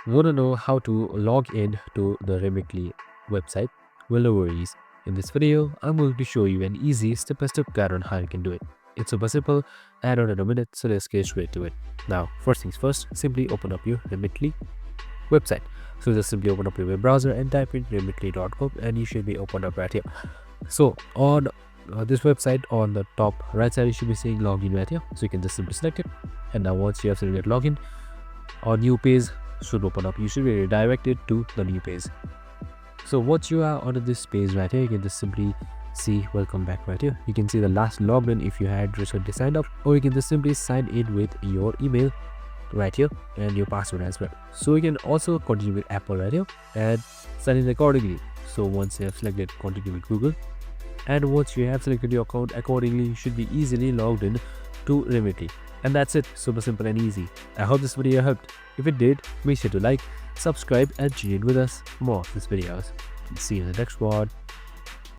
Want to know how to log in to the Remitly website? Well, no worries. In this video, I'm going to show you an easy step-by-step guide on how you can do it. It's super simple, add on in a minute, so let's get straight to it. Now, first things first, simply open up your Remitly website. So just simply open up your web browser and type in remitly.com and you should be opened up right here. So on this website, on the top right side, you should be seeing login right here. So you can just simply select it. And now once you have selected login, a new page should open up. You should be redirected to the new page. So once you are on this page right here, you can just simply see welcome back right here. You can see the last login if you had recently signed up, or you can just simply sign in with your email right here and your password as well. So you can also continue with Apple right here and sign in accordingly. So once you have selected continue with Google, and once you have selected your account accordingly, you should be easily logged in to Remitly. And that's it, super simple and easy. I hope this video helped. If it did, make sure to like, subscribe and tune in with us for more of these videos. See you in the next one.